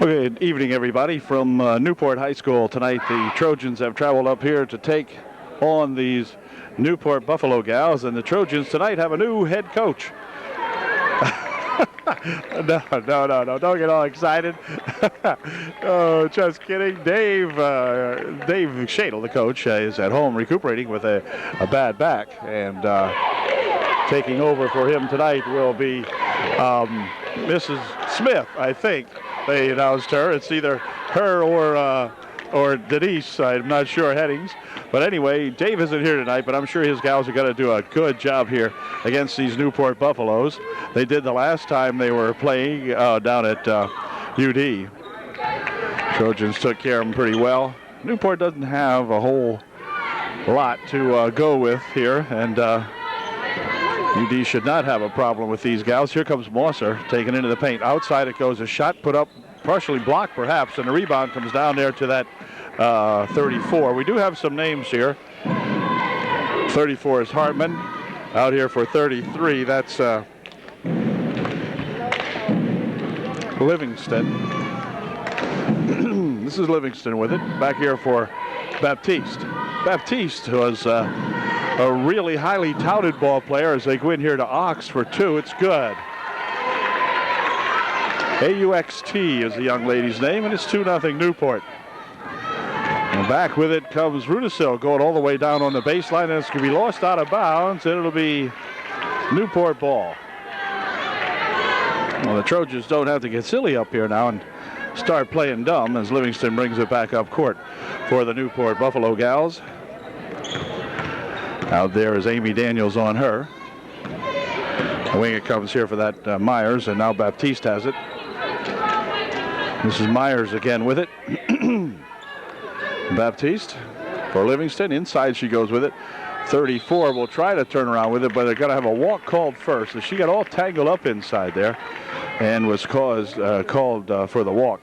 Well, good evening, everybody, from Newport High School. Tonight, the Trojans have traveled up here to take on these Newport Buffalo Gals, and the Trojans tonight have a new head coach. No, don't get all excited. Oh, just kidding. Dave Shadle, the coach, is at home recuperating with a bad back, and taking over for him tonight will be Mrs. Smith, I think. They announced her. It's either her or Denise. I'm not sure headings. But anyway, Dave isn't here tonight, but I'm sure his gals are going to do a good job here against these Newport Buffaloes. They did the last time they were playing down at UD. Trojans took care of them pretty well. Newport doesn't have a whole lot to go with here, and UD should not have a problem with these gals. Here comes Mosser taken into the paint. Outside it goes. A shot put up, partially blocked perhaps, and the rebound comes down there to that 34. We do have some names here. 34 is Hartman. Out here for 33, that's Livingston. This is Livingston with it. Back here for Baptiste. Baptiste was a really highly touted ball player as they go in here to Ox for two. It's good. AUXT is the young lady's name, and it's 2-0 Newport. And back with it comes Rudisil going all the way down on the baseline, and it's going to be lost out of bounds, and it'll be Newport ball. Well, the Trojans don't have to get silly up here now and start playing dumb as Livingston brings it back up court for the Newport Buffalo Gals. Out there is Amy Daniels on her. The wing it comes here for that Myers, and now Baptiste has it. This is Myers again with it. Baptiste for Livingston. Inside she goes with it. 34 will try to turn around with it, but they're going to have a walk called first. So she got all tangled up inside there and was called for the walk.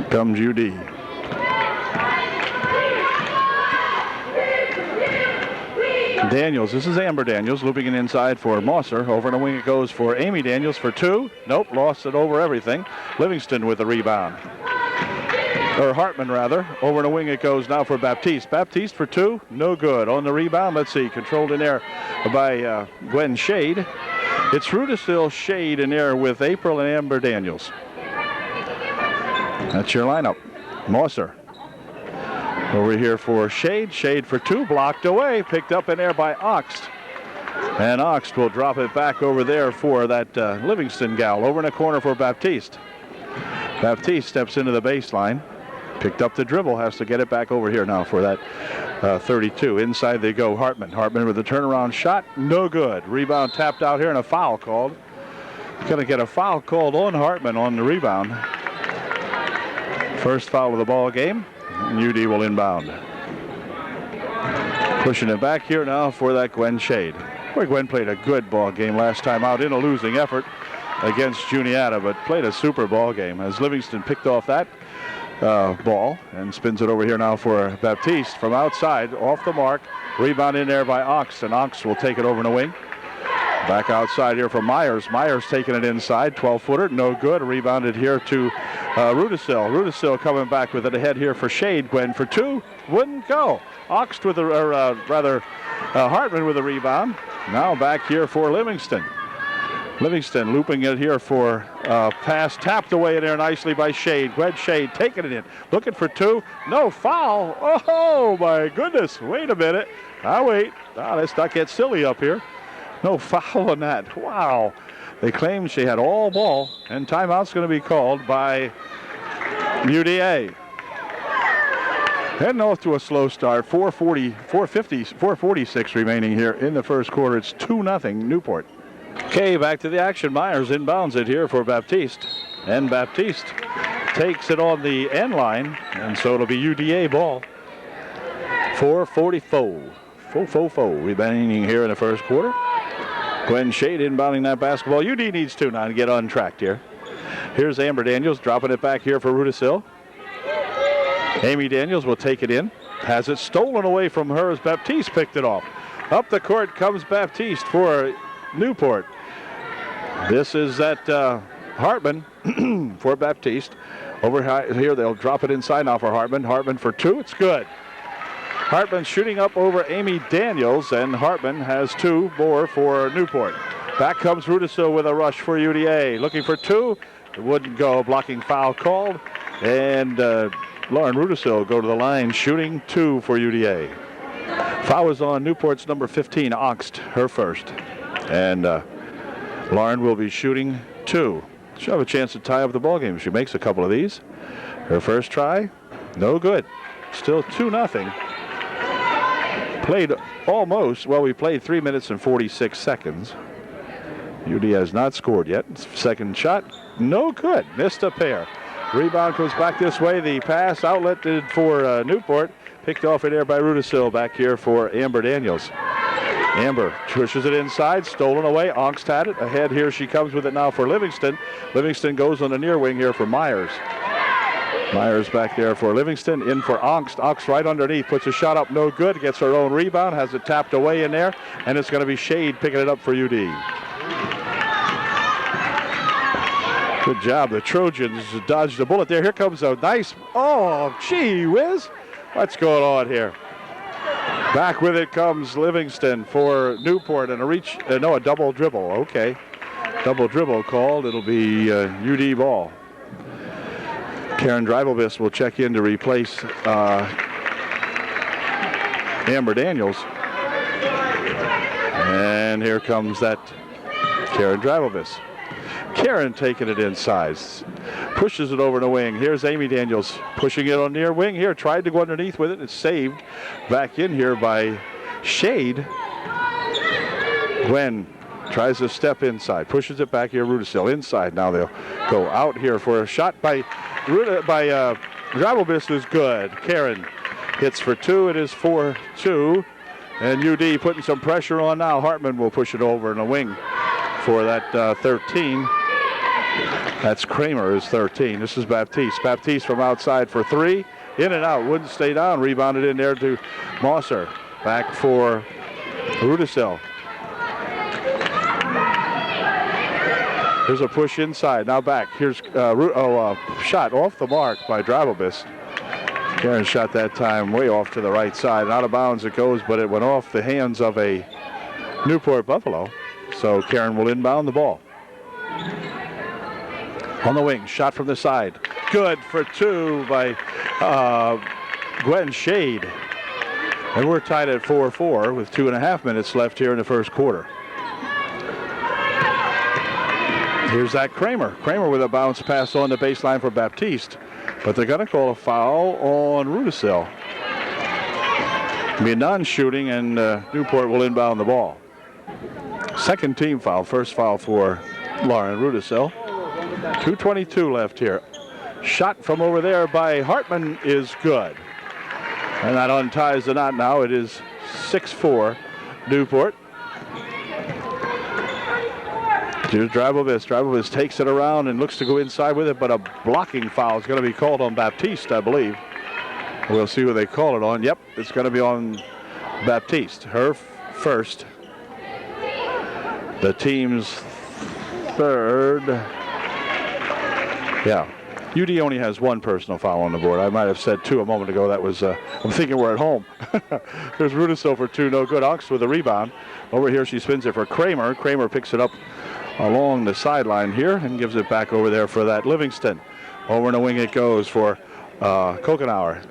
Comes UD. Daniels, this is Amber Daniels looping it inside for Mosser. Over in the wing it goes for Amy Daniels for two. Nope, lost it over everything. Livingston with the rebound. Or Hartman rather. Over in the wing it goes now for Baptiste. Baptiste for two, no good. On the rebound, let's see, controlled in there by Gwen Shade. It's Rudisil, Shade in there with April and Amber Daniels. That's your lineup. Mosser. Over here for Shade. Shade for two, blocked away, picked up in there by Oxt. And Oxt will drop it back over there for that Livingston gal. Over in the corner for Baptiste. Baptiste steps into the baseline. Picked up the dribble, has to get it back over here now for that 32. Inside they go, Hartman. Hartman with a turnaround shot, no good. Rebound tapped out here and a foul called. Going to get a foul called on Hartman on the rebound. First foul of the ball game. And UD will inbound. Pushing it back here now for that Gwen Shade. Boy, Gwen played a good ball game last time out in a losing effort against Juniata, but played a super ball game as Livingston picked off that ball and spins it over here now for Baptiste from outside, off the mark. Rebound in there by Ox, and Ox will take it over in the wing. Back outside here for Myers. Myers taking it inside, 12-footer, no good. Rebounded here to Rudisil. Rudisil coming back with it ahead here for Shade. Gwen for two, wouldn't go. Ox with Hartman with a rebound. Now back here for Livingston. Livingston looping it here for pass, tapped away in there nicely by Shade. Gwen Shade taking it in, looking for two, no foul. Oh my goodness, wait a minute. Wait, let's not get silly up here. No foul on that. Wow. They claim she had all ball, and timeout's going to be called by UDA. Heading off to a slow start. 4:46 remaining here in the first quarter. It's 2-0 Newport. Okay, back to the action. Myers inbounds it here for Baptiste. And Baptiste takes it on the end line, and so it'll be UDA ball. 4:44 remaining here in the first quarter. Gwen Shade inbounding that basketball. UD needs two now to get untracked here. Here's Amber Daniels dropping it back here for Rudisil. Amy Daniels will take it in. Has it stolen away from her as Baptiste picked it off. Up the court comes Baptiste for Newport. This is at Hartman for Baptiste. Over here, they'll drop it inside now for Hartman. Hartman for 2. It's good. Hartman shooting up over Amy Daniels, and Hartman has 2 more for Newport. Back comes Rudisil with a rush for UDA. Looking for 2. It wouldn't go. Blocking foul called. And Lauren Rudisil go to the line, shooting 2 for UDA. Foul is on Newport's number 15, Oxt, her first. And Lauren will be shooting 2. She'll have a chance to tie up the ballgame if she makes a couple of these. Her first try, no good. Still 2-0. Played almost, well, we played 3 minutes and 46 seconds. UD has not scored yet. Second shot, no good. Missed a pair. Rebound comes back this way. The pass outlet for Newport. Picked off in air by Rudisil back here for Amber Daniels. Amber pushes it inside, stolen away. Oxt had it. Ahead here she comes with it now for Livingston. Livingston goes on the near wing here for Myers. Myers back there for Livingston, in for Oxt. Oxt right underneath, puts a shot up, no good. Gets her own rebound, has it tapped away in there, and it's going to be Shade picking it up for UD. Good job. The Trojans dodged the bullet there. Here comes a nice, oh, gee whiz. What's going on here? Back with it comes Livingston for Newport, and a double dribble. Okay. Double dribble called. It'll be UD ball. Karen Drivelbis will check in to replace Amber Daniels. And here comes that Karen Drivelbis. Karen taking it inside. Pushes it over the wing. Here's Amy Daniels pushing it on near wing here. Tried to go underneath with it. It's saved back in here by Shade. Gwen tries to step inside. Pushes it back here. Rudisil inside. Now they'll go out here for a shot by Drivelbis is good. Karen hits for 2. It is 4-2. And UD putting some pressure on now. Hartman will push it over in the wing for that 13. That's Kramer is 13. This is Baptiste. Baptiste from outside for 3. In and out. Wouldn't stay down. Rebounded in there to Mosser. Back for Rudisil. Here's a push inside. Now back. Here's shot off the mark by Drivelbis. Karen shot that time way off to the right side. Out of bounds it goes, but it went off the hands of a Newport Buffalo. So Karen will inbound the ball. On the wing, shot from the side. Good for 2 by Gwen Shade. And we're tied at 4-4 with 2.5 minutes left here in the first quarter. Here's that Kramer. Kramer with a bounce pass on the baseline for Baptiste. But they're going to call a foul on Rudisil. It'll be a non-shooting, and Newport will inbound the ball. Second team foul. First foul for Lauren Rudisil. 2:22 left here. Shot from over there by Hartman is good. And that unties the knot now. It is 6-4 Newport. Here's Drivelbis. Drivelbis takes it around and looks to go inside with it, but a blocking foul is going to be called on Baptiste, I believe. We'll see what they call it on. Yep, it's going to be on Baptiste. Her first. The team's third. Yeah. UD only has 1 personal foul on the board. I might have said 2 a moment ago. That was, I'm thinking we're at home. There's Rudisil for 2, no good. Ox with a rebound. Over here she spins it for Kramer. Kramer picks it up along the sideline here and gives it back over there for that Livingston. Over in the wing it goes for Kokenauer.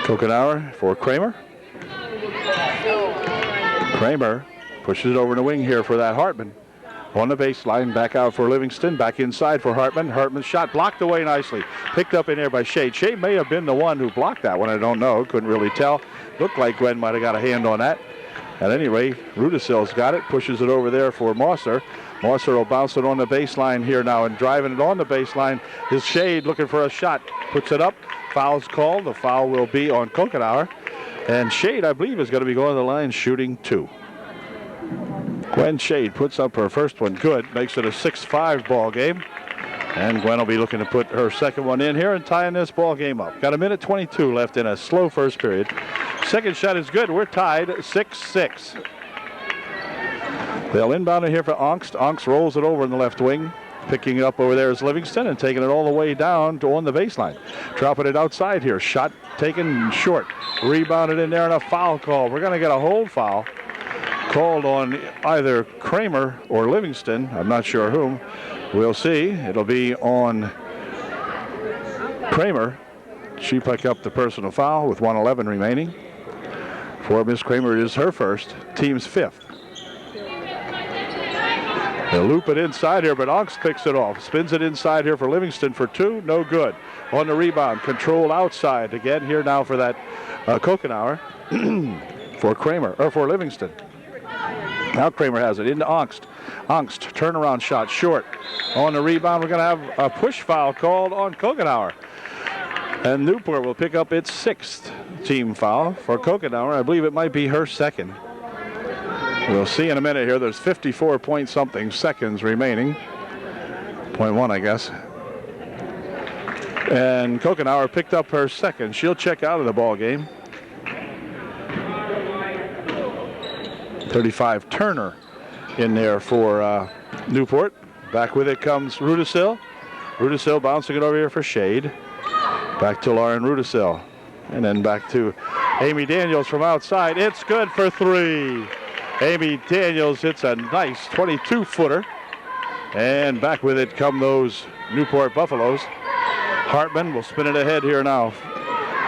Kokenauer for Kramer. Kramer pushes it over in the wing here for that Hartman. On the baseline, back out for Livingston, back inside for Hartman. Hartman's shot blocked away nicely. Picked up in there by Shade. Shade may have been the one who blocked that one. I don't know. Couldn't really tell. Looked like Gwen might have got a hand on that. At any rate, Rudisil's got it. Pushes it over there for Mosser. Mosser will bounce it on the baseline here now, and driving it on the baseline is Shade looking for a shot. Puts it up. Foul's called. The foul will be on Kokenauer. And Shade, I believe, is going to be going to the line shooting 2. Gwen Shade puts up her first one good, makes it a 6-5 ball game. And Gwen will be looking to put her second one in here and tying this ball game up. Got 1:22 left in a slow first period. Second shot is good. We're tied 6-6. They'll inbound it here for Ongst. Ongst rolls it over in the left wing. Picking it up over there is Livingston and taking it all the way down to on the baseline. Dropping it outside here. Shot taken short. Rebounded in there and a foul call. We're going to get a hold foul called on either Kramer or Livingston. I'm not sure whom. We'll see. It'll be on Kramer. She picked up the personal foul with 1:11 remaining. For Miss Kramer, it is her first, team's fifth. They'll loop it inside here, but Ongst picks it off. Spins it inside here for Livingston for two. No good. On the rebound. Controlled outside again here now for that Kokenauer for Kramer, or for Livingston. Now Kramer has it into Ongst. Ongst, turnaround shot, short. On the rebound, we're going to have a push foul called on Kokenauer. And Newport will pick up its sixth team foul for Kokenauer. I believe it might be her second. We'll see in a minute here. There's 54-point-something seconds remaining. 0.1, I guess. And Kokenauer picked up her second. She'll check out of the ball game. 35 Turner in there for Newport. Back with it comes Rudisil. Rudisil bouncing it over here for Shade. Back to Lauren Rudisil. And then back to Amy Daniels from outside. It's good for three. Amy Daniels hits a nice 22-footer. And back with it come those Newport Buffaloes. Hartman will spin it ahead here now.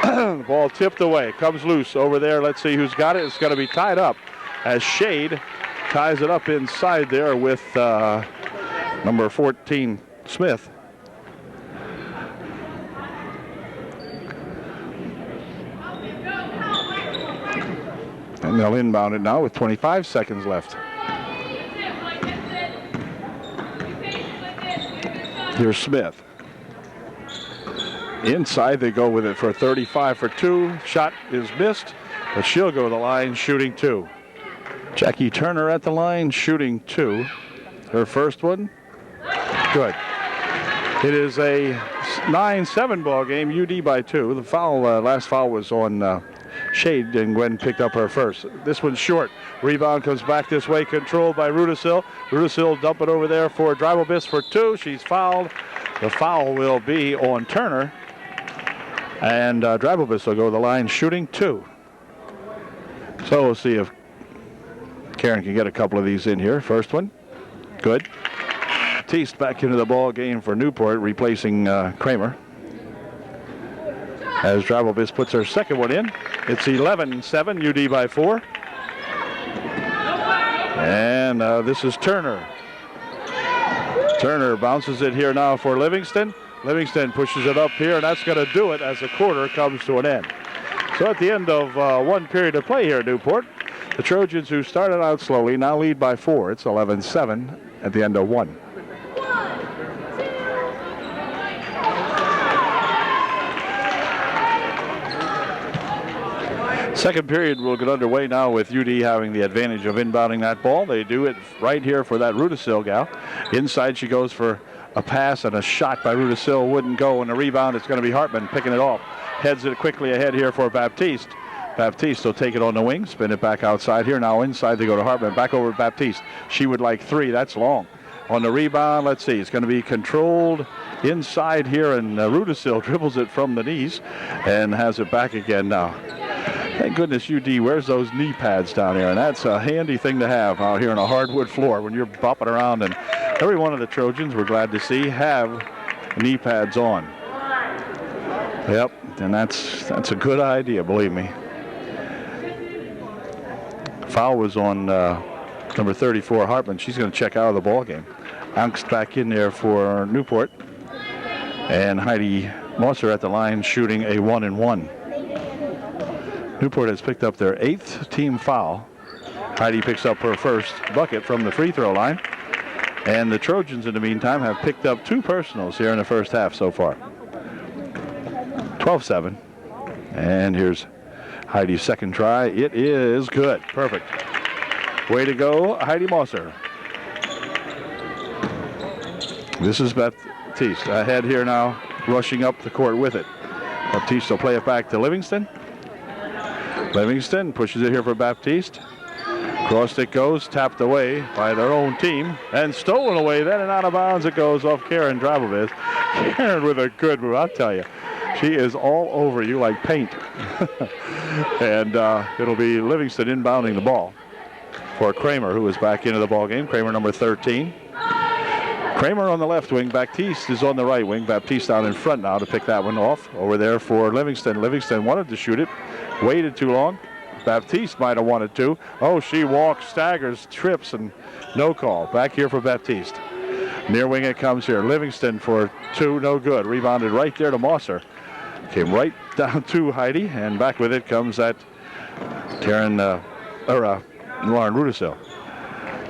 The ball tipped away. Comes loose over there. Let's see who's got it. It's going to be tied up as Shade ties it up inside there with number 14, Smith. And they'll inbound it now with 25 seconds left. Here's Smith. Inside they go with it for 35 for two. Shot is missed, but she'll go to the line shooting two. Jackie Turner at the line shooting two. Her first one, good. It is a 9-7 ball game, UD by two. The foul, last foul was on Shade, and Gwen picked up her first. This one's short. Rebound comes back this way, controlled by Rudisil. Rudisil dump it over there for Dribelbis for two. She's fouled. The foul will be on Turner. And Dribelbis will go to the line shooting two. So we'll see if Karen can get a couple of these in here. First one, good. Teast back into the ball game for Newport, replacing Kramer. As Dribelbis puts her second one in. It's 11-7, UD by four. And this is Turner. Turner bounces it here now for Livingston. Livingston pushes it up here, and that's going to do it as the quarter comes to an end. So at the end of one period of play here at Newport, the Trojans, who started out slowly, now lead by four. It's 11-7 at the end of one. Second period will get underway now with UD having the advantage of inbounding that ball. They do it right here for that Rudisil gal. Inside she goes for a pass, and a shot by Rudisil wouldn't go. And the rebound, it's going to be Hartman picking it off. Heads it quickly ahead here for Baptiste. Baptiste will take it on the wing, spin it back outside here. Now inside they go to Hartman. Back over to Baptiste. She would like three. That's long. On the rebound, let's see. It's going to be controlled inside here, and Rudisil dribbles it from the knees and has it back again now. Thank goodness UD wears those knee pads down here, and that's a handy thing to have out here on a hardwood floor when you're bopping around. And every one of the Trojans, we're glad to see, have knee pads on. Yep, and that's a good idea, believe me. Foul was on number 34, Hartman. She's going to check out of the ball game. Angst back in there for Newport, and Heidi Mosser at the line shooting a 1-and-1. Newport has picked up their 8th team foul. Heidi picks up her first bucket from the free throw line. And the Trojans, in the meantime, have picked up 2 personals here in the first half so far. 12-7. And here's Heidi's second try. It is good. Perfect. Way to go, Heidi Mosser. This is Baptiste ahead here now, rushing up the court with it. Baptiste will play it back to Livingston. Livingston pushes it here for Baptiste. Cross it goes, tapped away by their own team, and stolen away. Then and out of bounds it goes off Karen Drabovitz. Karen with a good move, I'll tell you. She is all over you like paint. And it'll be Livingston inbounding the ball for Kramer, who is back into the ball game. Kramer, number 13. Kramer on the left wing. Baptiste is on the right wing. Baptiste out in front now to pick that one off. Over there for Livingston. Livingston wanted to shoot it. Waited too long. Baptiste might have wanted to. Oh, she walks, staggers, trips, and no call. Back here for Baptiste. Near wing it comes here. Livingston for 2, no good. Rebounded right there to Mosser. Came right down to Heidi, and back with it comes that Lauren Rudisil.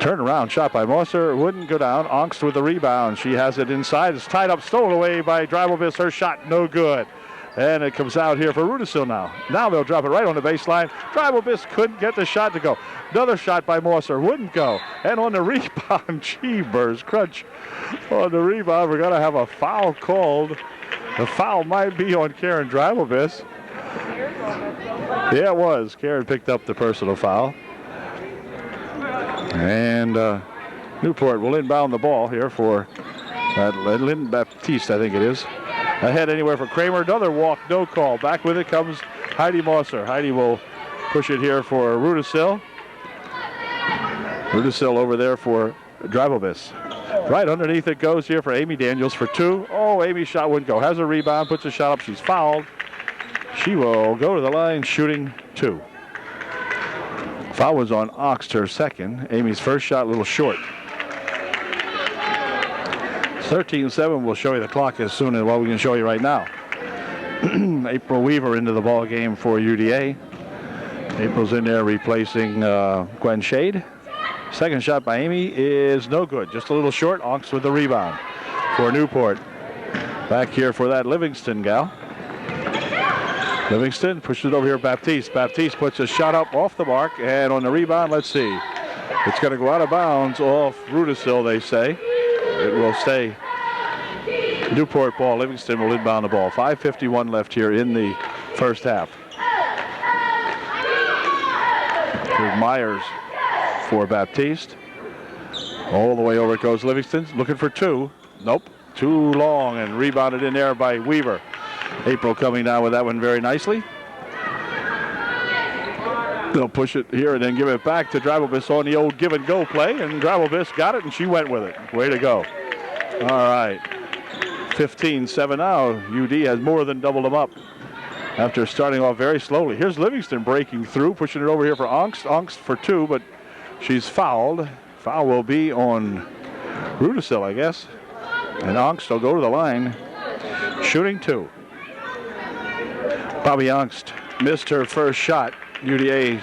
Turn around shot by Mosser, wouldn't go down. Ongst with the rebound. She has it inside. It's tied up, stolen away by Drabovitz. Her shot no good. And it comes out here for Rudisil now. Now they'll drop it right on the baseline. Drabovitz couldn't get the shot to go. Another shot by Mosser, wouldn't go. And on the rebound, Cheebers Crunch. On the rebound, we're going to have a foul called. The foul might be on Karen Drabovitz. Yeah, it was. Karen picked up the personal foul. And Newport will inbound the ball here for Lynn Baptiste, I think it is. Ahead anywhere for Kramer. Another walk, no call. Back with it comes Heidi Mosser. Heidi will push it here for Rudisil. Rudisil over there for Drabovitz. Right underneath it goes here for Amy Daniels for 2. Oh, Amy's shot wouldn't go. Has a rebound, puts a shot up. She's fouled. She will go to the line shooting 2. Foul was on Oxt, her second. Amy's first shot a little short. 13-7. We'll show you the clock as soon as we can show you right now. April Weaver into the ball game for UDA. April's in there replacing Gwen Shade. Second shot by Amy is no good. Just a little short. Oxt with the rebound for Newport. Back here for that Livingston gal. Livingston pushes it over here. Baptiste. Baptiste puts a shot up off the mark. And on the rebound, let's see. It's going to go out of bounds off Rudisil, they say. It will stay Newport ball. Livingston will inbound the ball. 5:51 left here in the first half. Here's Myers for Baptiste. All the way over it goes Livingston. Looking for 2. Nope. Too long and rebounded in there by Weaver. April coming down with that one very nicely. They'll push it here and then give it back to Drabovitz on the old give and go play, and Drabovitz got it and she went with it. Way to go. All right. 15-7 now. UD has more than doubled them up after starting off very slowly. Here's Livingston breaking through, pushing it over here for Ongst. Ongst for 2, but she's fouled. Foul will be on Rudisil, I guess. And Ongst will go to the line, shooting 2. Bobby Ongst missed her first shot. UDA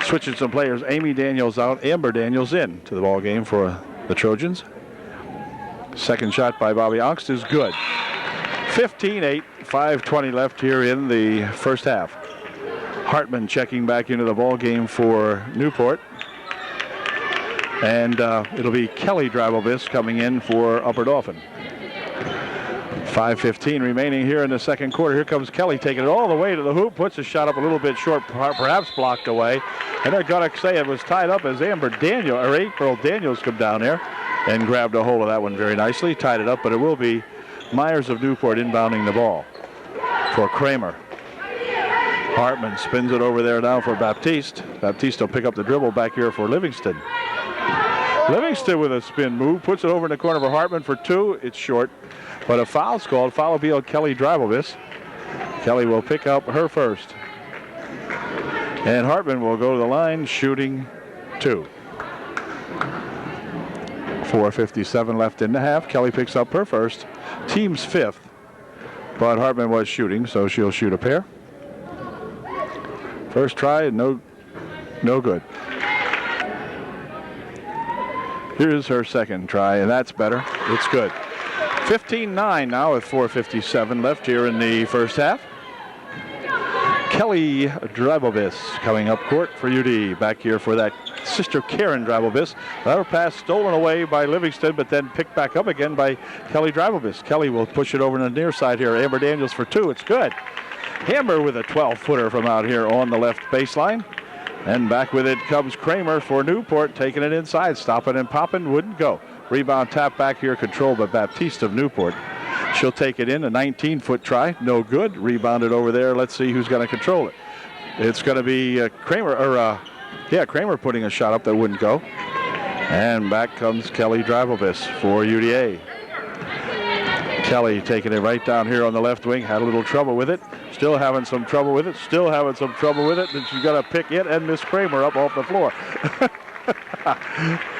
switching some players. Amy Daniels out, Amber Daniels in to the ball game for the Trojans. Second shot by Bobby Ongst is good. 15-8, 5:20 left here in the first half. Hartman checking back into the ball game for Newport. And it'll be Kelly Drabovitz coming in for Upper Dauphin. 5:15 remaining here in the second quarter. Here comes Kelly taking it all the way to the hoop. Puts a shot up a little bit short, perhaps blocked away. And they're going to say it was tied up as April Daniels come down there and grabbed a hold of that one very nicely. Tied it up, but it will be Myers of Newport inbounding the ball for Kramer. Hartman spins it over there now for Baptiste. Baptiste will pick up the dribble back here for Livingston. Livingston with a spin move, puts it over in the corner for Hartman for 2. It's short, but a foul's called. Foul will be on Kelly Drabovitz. Kelly will pick up her first. And Hartman will go to the line shooting 2. 4:57 left in the half. Kelly picks up her first. Team's 5th, but Hartman was shooting, so she'll shoot a pair. First try, no good. Here's her second try, and that's better. It's good. 15-9 now with 4:57 left here in the first half. Kelly Drabovitz coming up court for UD. Back here for that sister Karen Drabovitz. That pass stolen away by Livingston, but then picked back up again by Kelly Drabovitz. Kelly will push it over to the near side here. Amber Daniels for 2. It's good. Amber with a 12-footer from out here on the left baseline. And back with it comes Kramer for Newport, taking it inside, stopping and popping, wouldn't go. Rebound tap back here, controlled by Baptiste of Newport. She'll take it in, a 19-foot try, no good. Rebounded over there. Let's see who's going to control it. It's going to be Kramer, Kramer putting a shot up that wouldn't go. And back comes Kelly Drivobis for UDA. Kelly taking it right down here on the left wing, had a little trouble with it. Still having some trouble with it. And she's got to pick it and Miss Kramer up off the floor.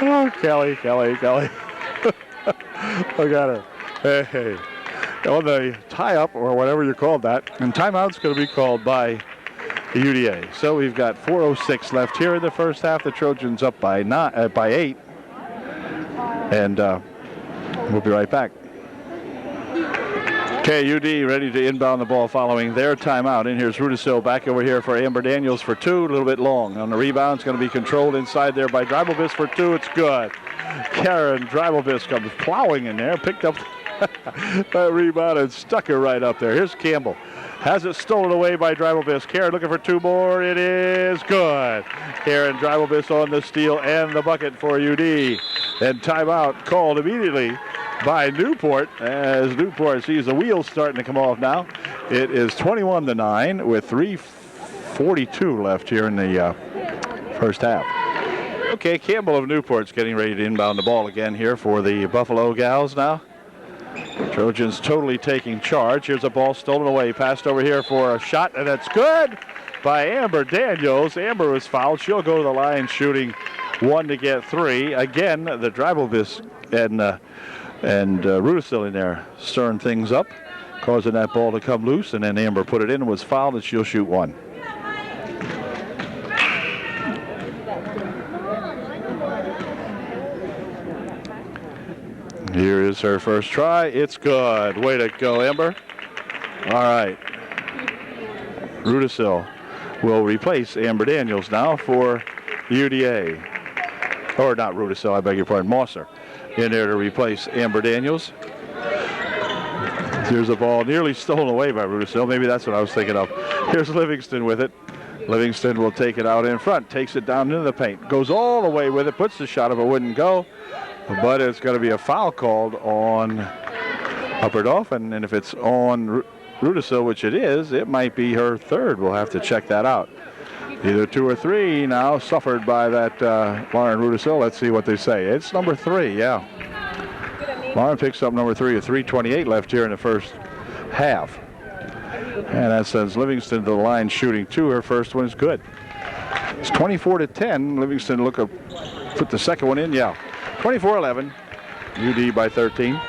Oh, Kelly. Look at her. Hey. On the tie-up, or whatever you called that, and timeout's going to be called by UDA. So we've got 4:06 left here in the first half. The Trojans up by 8. And we'll be right back. Okay, UD ready to inbound the ball following their timeout. And here's Rudisill back over here for Amber Daniels for 2, a little bit long. On the rebound, it's going to be controlled inside there by Dribelbiss for 2. It's good. Karen Dribelbiss comes plowing in there, picked up that rebound and stuck her right up there. Here's Campbell. Has it stolen away by Dribelbiss. Karen looking for 2 more. It is good. Karen Dribelbiss on the steal and the bucket for UD. And timeout called immediately by Newport, as Newport sees the wheels starting to come off now. It is 21-9 with 3:42 left here in the first half. Okay, Campbell of Newport's getting ready to inbound the ball again here for the Buffalo Gals now. Trojans totally taking charge. Here's a ball stolen away, passed over here for a shot, and that's good by Amber Daniels. Amber was fouled. She'll go to the line shooting 1 to get 3. Again, the Dribelbiss and Rudisill in there stirring things up, causing that ball to come loose, and then Amber put it in and was fouled, and she'll shoot 1. Here is her first try. It's good. Way to go, Amber. All right. Rudisill will replace Amber Daniels now for UDA. Or not Rudisill, I beg your pardon, Mosser in there to replace Amber Daniels. Here's a ball nearly stolen away by Rudisill. Maybe that's what I was thinking of. Here's Livingston with it. Livingston will take it out in front, takes it down into the paint, goes all the way with it, puts the shot up, it wouldn't go. But it's going to be a foul called on Upper Dauphin, and if it's on Rudisill, which it is, it might be her third. We'll have to check that out. Either 2 or 3 now suffered by that Lauren Rudisill. Let's see what they say. It's number 3, yeah. Lauren picks up number 3 with 3:28 left here in the first half. And that sends Livingston to the line shooting 2. Her first one is good. It's 24-10. Livingston put the second one in, yeah. 24-11, UD by 13.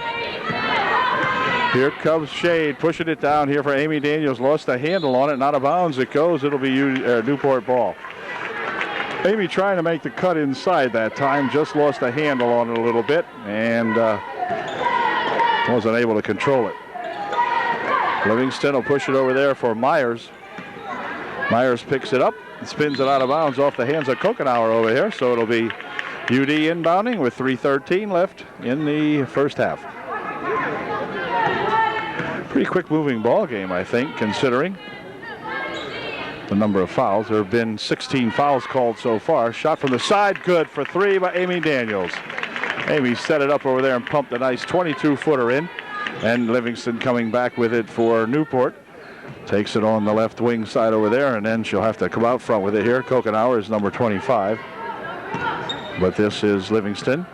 Here comes Shade, pushing it down here for Amy Daniels. Lost the handle on it, not out of bounds it goes. It'll be Newport ball. Amy trying to make the cut inside that time, just lost the handle on it a little bit and wasn't able to control it. Livingston will push it over there for Myers. Myers picks it up and spins it out of bounds off the hands of Kokenauer over here, so it'll be UD inbounding with 3:13 left in the first half. Pretty quick moving ball game, I think, considering the number of fouls. There have been 16 fouls called so far. Shot from the side, good for 3 by Amy Daniels. Amy set it up over there and pumped a nice 22-footer in. And Livingston coming back with it for Newport. Takes it on the left wing side over there, and then she'll have to come out front with it here. Kokenauer is number 25. But this is Livingston.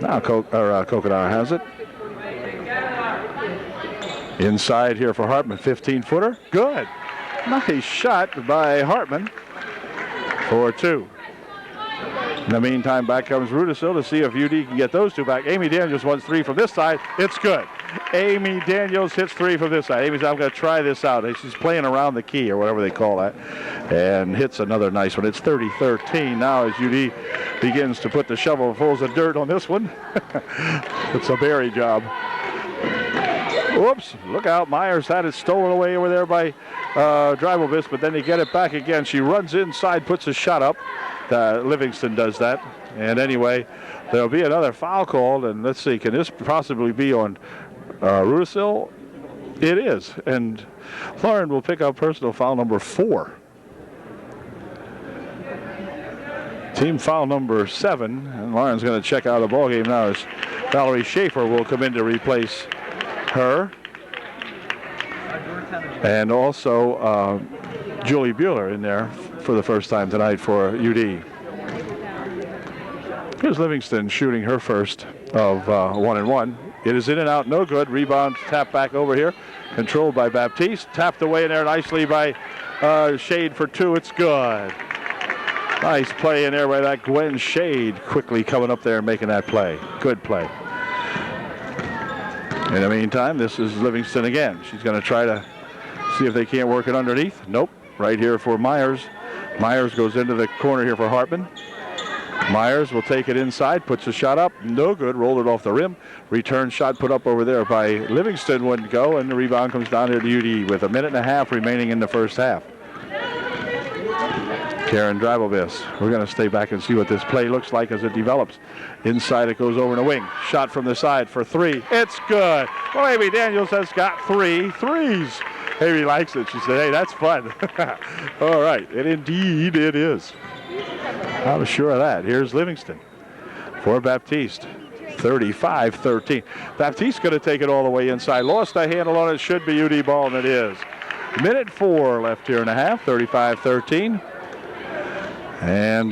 Now Kokenauer has it. Inside here for Hartman, 15-footer. Good. Nice shot by Hartman for 2. In the meantime, back comes Rudisill to see if UD can get those 2 back. Amy Daniels wants 3 from this side. It's good. Amy Daniels hits 3 from this side. Amy's, I'm going to try this out. She's playing around the key or whatever they call that, and hits another nice one. It's 30-13 now as UD begins to put the shovelfuls of dirt on this one. It's a berry job. Whoops, look out. Myers had it stolen away over there by Dribelbiss, but then they get it back again. She runs inside, puts a shot up. Livingston does that. And anyway, there'll be another foul called, and let's see, can this possibly be on Rudisill? It is, and Lauren will pick up personal foul number 4. Team foul number 7, and Lauren's going to check out of the ball game now as Valerie Schaefer will come in to replace her. And also Julie Bueller in there for the first time tonight for UD. Here's Livingston shooting her first of 1-1. It is in and out, no good. Rebound, tap back over here. Controlled by Baptiste. Tapped away in there nicely by Shade for 2. It's good. Nice play in there by that Gwen Shade. Quickly coming up there and making that play. Good play. In the meantime, this is Livingston again. She's going to try to see if they can't work it underneath. Nope. Right here for Myers. Myers goes into the corner here for Hartman. Myers will take it inside, puts a shot up, no good, rolled it off the rim. Return shot put up over there by Livingston wouldn't go, and the rebound comes down here to UD with 1.5 minutes remaining in the first half. Karen Drabelbiss. We're going to stay back and see what this play looks like as it develops. Inside it goes over in the wing. Shot from the side for 3. It's good. Well, Amy Daniels has got 3 threes. Amy likes it. She said, hey, that's fun. All right, and indeed it is. I was sure of that. Here's Livingston for Baptiste. 35-13. Baptiste going to take it all the way inside. Lost a handle on it. Should be UD ball, and it is. 1:04 left here in the half. 35-13. And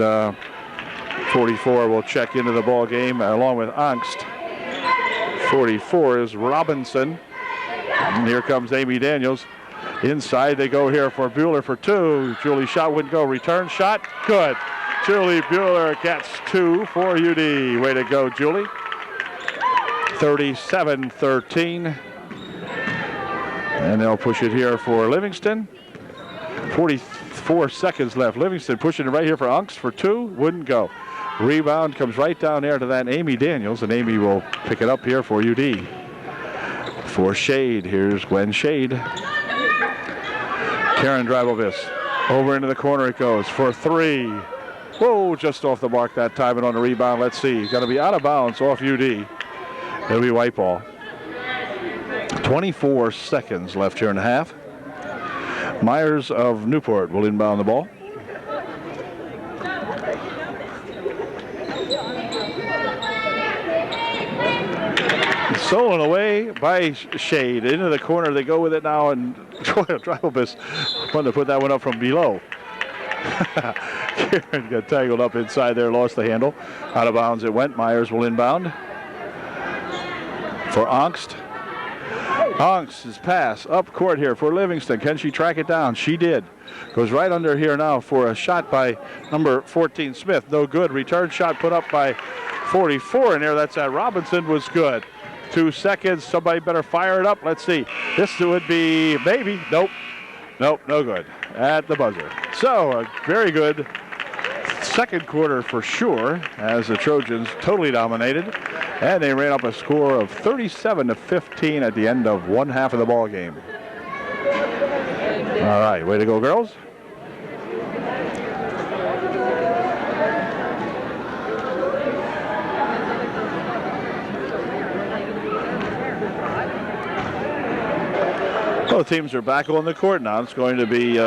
44 will check into the ball game along with Angst. 44 is Robinson. And here comes Amy Daniels. Inside they go here for Bueller for 2. Julie shot wouldn't go. Return shot. Good. Julie Bueller gets 2 for UD. Way to go, Julie. 37-13. And they'll push it here for Livingston. 44 seconds left. Livingston pushing it right here for Unks for 2. Wouldn't go. Rebound comes right down there to that Amy Daniels, and Amy will pick it up here for UD. For Shade, here's Gwen Shade. Karen Drabelbiss. Over into the corner it goes for 3. Whoa, just off the mark that time, and on the rebound, let's see. Got to be out of bounds off UD. It'll be white ball. 24 seconds left here in the half. Myers of Newport will inbound the ball. Stolen away by Shade. Into the corner they go with it now, and Drabelbiss wanted to put that one up from below. Karen got tangled up inside there, lost the handle. Out of bounds it went. Myers will inbound. For Angst. Angst's pass up court here for Livingston. Can she track it down? She did. Goes right under here now for a shot by number 14 Smith. No good. Return shot put up by 44 in there. That's that Robinson was good. 2 seconds. Somebody better fire it up. Let's see. This would be maybe. Nope. Nope. No good. At the buzzer. So a very good second quarter for sure as the Trojans totally dominated. And they ran up a score of 37-15 at the end of one half of the ball game. All right, way to go, girls. Both teams are back on the court now. It's going to be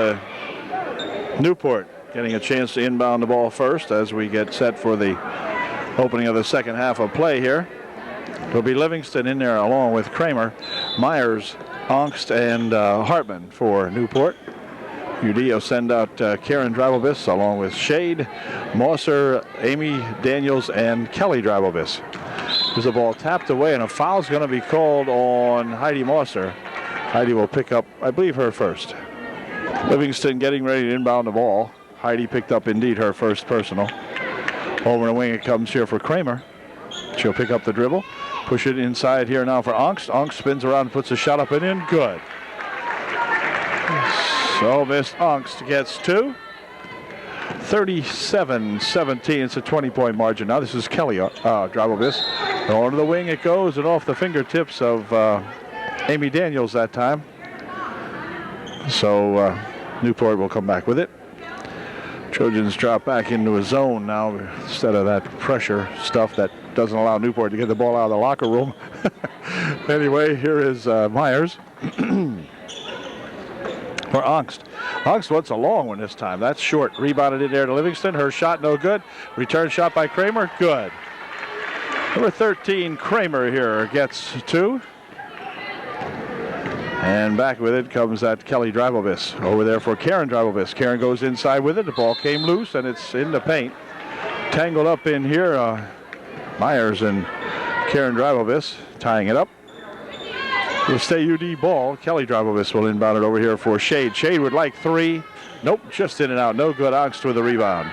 Newport getting a chance to inbound the ball first as we get set for the opening of the second half of play here. It'll be Livingston in there along with Kramer, Myers, Angst, and Hartman for Newport. UD will send out Karen Drabelbiss along with Shade, Mosser, Amy Daniels, and Kelly Drabelbiss. There's a ball tapped away, and a foul's going to be called on Heidi Mosser. Heidi will pick up, I believe, her first. Livingston getting ready to inbound the ball. Heidi picked up, indeed, her first personal. Over the wing it comes here for Kramer. She'll pick up the dribble. Push it inside here now for Angst. Angst spins around and puts a shot up and in. Good. So Miss Angst gets 2. 37-17. It's a 20-point margin. Now this is Kelly Drabelbiss. On to the wing it goes and off the fingertips of Amy Daniels that time. So Newport will come back with it. Trojans drop back into a zone now instead of that pressure stuff that doesn't allow Newport to get the ball out of the locker room. Anyway, here is Myers. for Angst. Angst wants a long one this time. That's short. Rebounded in there to Livingston. Her shot no good. Return shot by Kramer. Good. Number 13, Kramer here gets 2. And back with it comes that Kelly Drabelvis. Over there for Karen Drabelvis. Karen goes inside with it. The ball came loose, and it's in the paint. Tangled up in here. Myers and Karen Drabelvis tying it up. It'll stay UD ball. Kelly Drabelvis will inbound it over here for Shade. Shade would like 3. Nope, just in and out. No good. Angst with the rebound.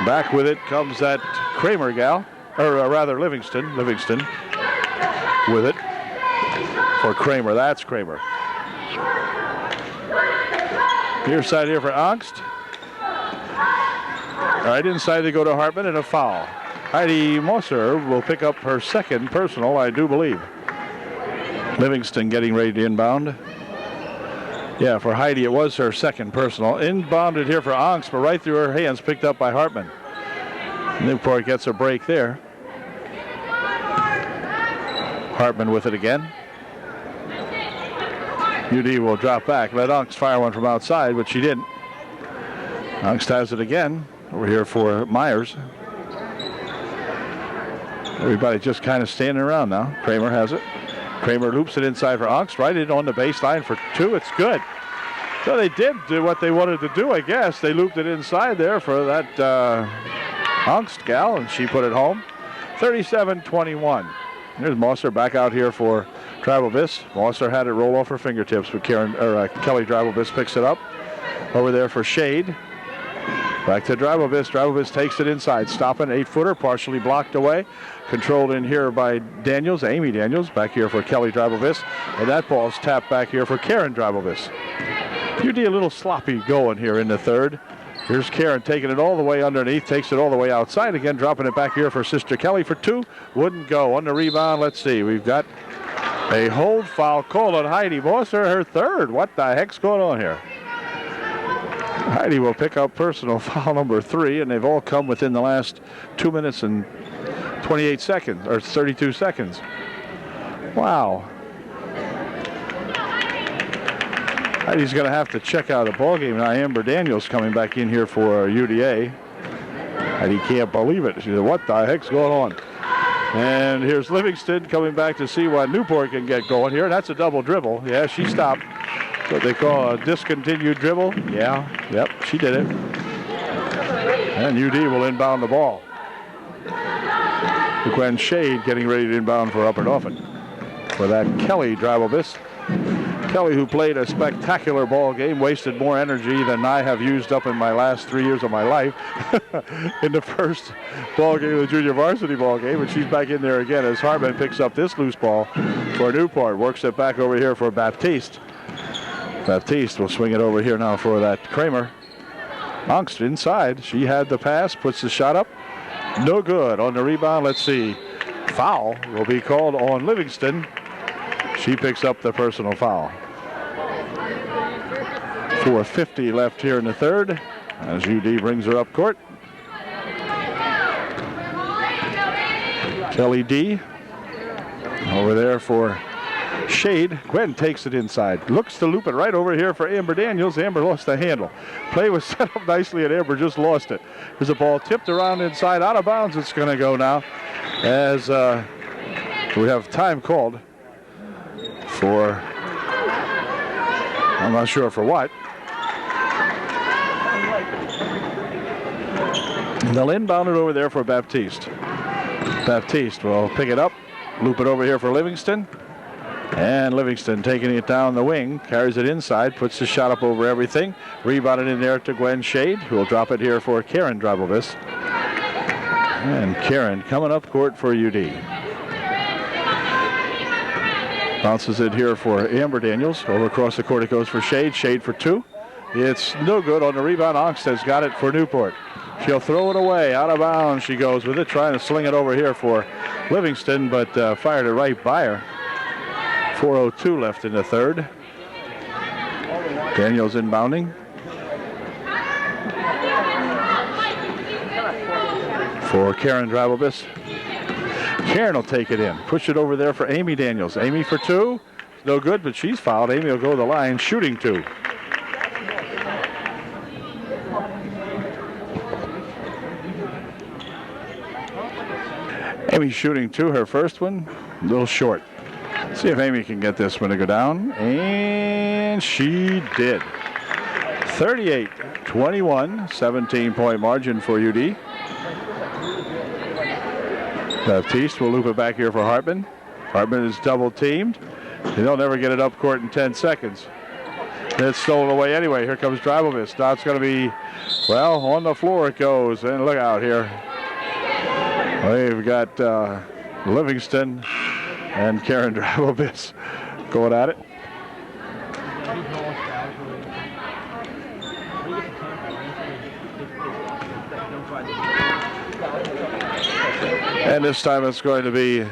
Back with it comes that Kramer gal, or rather Livingston. Livingston with it for Kramer. That's Kramer. Near side here for Angst. Right inside they go to Hartman, and a foul. Heidi Moser will pick up her second personal, I do believe. Livingston getting ready to inbound. Yeah, for Heidi it was her second personal. Inbounded here for Angst, but right through her hands, picked up by Hartman. Newport gets a break there. Hartman with it again. UD will drop back. Let Angst fire one from outside, but she didn't. Angst has it again. Over here for Myers. Everybody just kind of standing around now. Kramer has it. Kramer loops it inside for Angst. Right in on the baseline for 2. It's good. So they did do what they wanted to do, I guess. They looped it inside there for that Angst gal, and she put it home. 37-21. Here's Mosser back out here for Drabelvis. Mosser had it roll off her fingertips, but Kelly Drabelvis picks it up. Over there for Shade. Back to Drabelvis. Drabelvis takes it inside. Stopping 8-footer, partially blocked away. Controlled in here by Daniels, Amy Daniels. Back here for Kelly Drabelvis. And that ball's tapped back here for Karen Drabelvis. UD a little sloppy going here in the third. Here's Karen taking it all the way underneath. Takes it all the way outside again. Dropping it back here for Sister Kelly for 2. Wouldn't go. On the rebound, let's see. We've got a hold foul called on Heidi Moser, her third. What the heck's going on here? Heidi will pick up personal foul number 3, and they've all come within the last 2 minutes and 28 seconds, or 32 seconds. Wow. Heidi's going to have to check out the ball game now. Amber Daniels coming back in here for UDA. Heidi can't believe it. She said, what the heck's going on? And here's Livingston coming back to see what Newport can get going here. That's a double dribble. Yeah, she stopped. What they call a discontinued dribble. Yeah, yep, she did it. And UD will inbound the ball. Gwen Shade getting ready to inbound for Upper Dauphin. For that Kelly Drabelvis. Kelly, who played a spectacular ball game, wasted more energy than I have used up in my last 3 years of my life in the first ball game of the junior varsity ball game. And she's back in there again as Hartman picks up this loose ball for Newport. Works it back over here for Baptiste. Baptiste will swing it over here now for that Kramer. Angst inside. She had the pass, puts the shot up. No good. On the rebound, let's see. Foul will be called on Livingston. She picks up the personal foul. 4:50 left here in the third as UD brings her up court. Kelly D over there for Shade. Gwen takes it inside. Looks to loop it right over here for Amber Daniels. Amber lost the handle. Play was set up nicely and Amber just lost it. There's a ball tipped around inside. Out of bounds it's going to go now as we have time called for, I'm not sure for what. They'll inbound it over there for Baptiste. Baptiste will pick it up, loop it over here for Livingston. And Livingston taking it down the wing, carries it inside, puts the shot up over everything. Rebounded in there to Gwen Shade, who will drop it here for Karen Drabelvis. And Karen coming up court for UD. Bounces it here for Amber Daniels. Over across the court it goes for Shade. Shade for 2. It's no good on the rebound. Angst has got it for Newport. She'll throw it away. Out of bounds she goes with it, trying to sling it over here for Livingston, but fired it right by her. 4:02 left in the third. Daniels inbounding. For Karen Drabelvis. Karen will take it in. Push it over there for Amy Daniels. Amy for 2. no good, but she's fouled. Amy will go to the line, shooting 2. Amy shooting 2, her first one, a little short. See if Amy can get this one to go down, and she did. 38-21, 17-point margin for UD. Baptiste will loop it back here for Hartman. Hartman is double teamed. They'll never get it up court in 10 seconds. It's stolen away anyway. Here comes Dribovich. Now it's going to be, well, on the floor it goes. And look out here. We've got Livingston and Karen Dribovich going at it. And this time it's going to be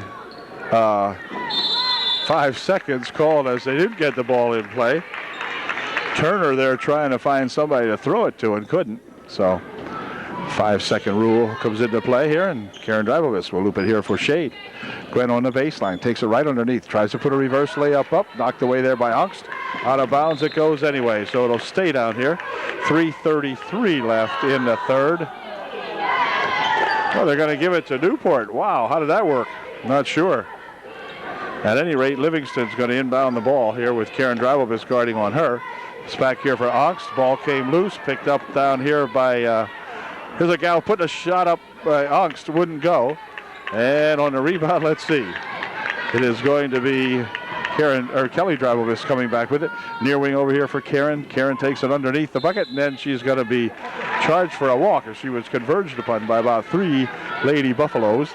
5 seconds called as they didn't get the ball in play. Turner there trying to find somebody to throw it to and couldn't. So 5-second rule comes into play here, and Karen Dribovich will loop it here for Shade. Gwen on the baseline, takes it right underneath, tries to put a reverse layup up, knocked away there by Angst. Out of bounds it goes anyway, so it'll stay down here. 3:33 left in the third. Well, they're going to give it to Newport. Wow, how did that work? Not sure. At any rate, Livingston's going to inbound the ball here with Karen Dribovich guarding on her. It's back here for Angst. Ball came loose, picked up down here by, here's a gal putting a shot up by Angst, wouldn't go. And on the rebound, let's see. It is going to be Kelly Dribovich coming back with it. Near wing over here for Karen. Karen takes it underneath the bucket, and then she's going to be charged for a walk as she was converged upon by about 3 Lady Buffaloes.